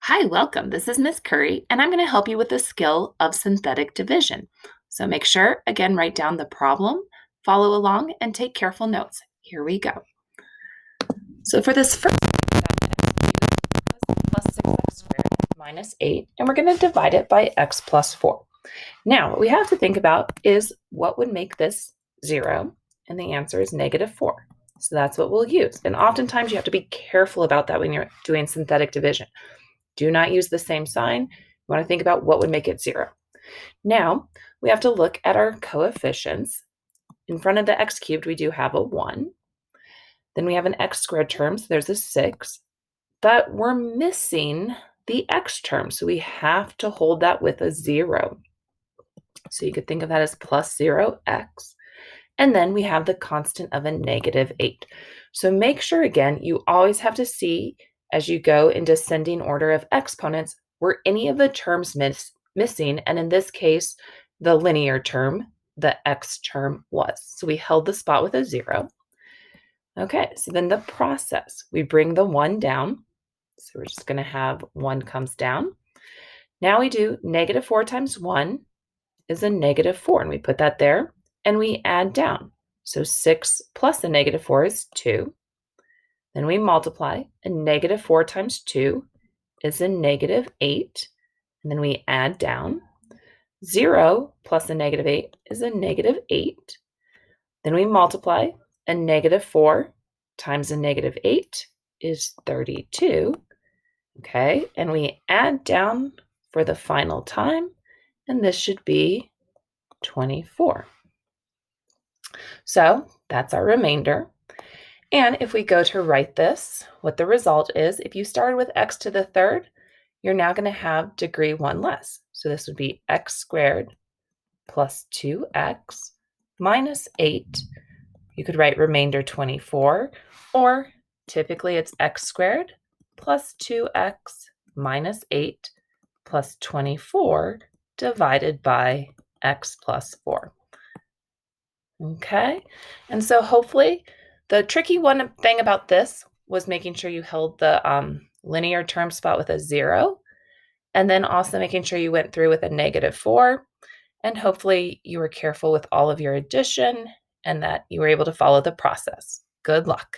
Hi, welcome. This is Miss Curry, and I'm going to help you with the skill of synthetic division. So make sure, again, write down the problem, follow along, and take careful notes. Here we go. So for this first plus 6x squared minus 8, and we're going to divide it by x plus 4. Now, what we have to think about is what would make this 0, and the answer is negative 4. So that's what we'll use. And oftentimes you have to be careful about that when you're doing synthetic division. Do not use the same sign. You want to think about what would make it 0. Now, we have to look at our coefficients. In front of the x cubed, we do have a 1. Then we have an x squared term, so there's a 6. But we're missing the x term, so we have to hold that with a 0. So you could think of that as plus 0x. And then we have the constant of a negative 8. So make sure, again, you always have to see as you go in descending order of exponents, were any of the terms missing? And in this case, the linear term, the x term was. So we held the spot with a 0. Okay, so then the process, we bring the 1 down. So we're just going to have 1 comes down. Now we do negative 4 times 1 is a negative 4, and we put that there, and we add down. So 6 plus a negative 4 is 2. Then we multiply, and negative 4 times 2 is a negative 8. And then we add down. 0 plus a negative 8 is a negative 8. Then we multiply, and negative 4 times a negative 8 is 32. Okay, and we add down for the final time, and this should be 24. So that's our remainder. And if we go to write this, what the result is, if you started with x to the third, you're now going to have degree 1 less. So this would be x squared plus 2x minus 8. You could write remainder 24, or typically it's x squared plus 2x minus 8 plus 24 divided by x plus 4. Okay, and so hopefully the tricky one thing about this was making sure you held the linear term spot with a 0, and then also making sure you went through with a negative 4, and hopefully you were careful with all of your addition and that you were able to follow the process. Good luck.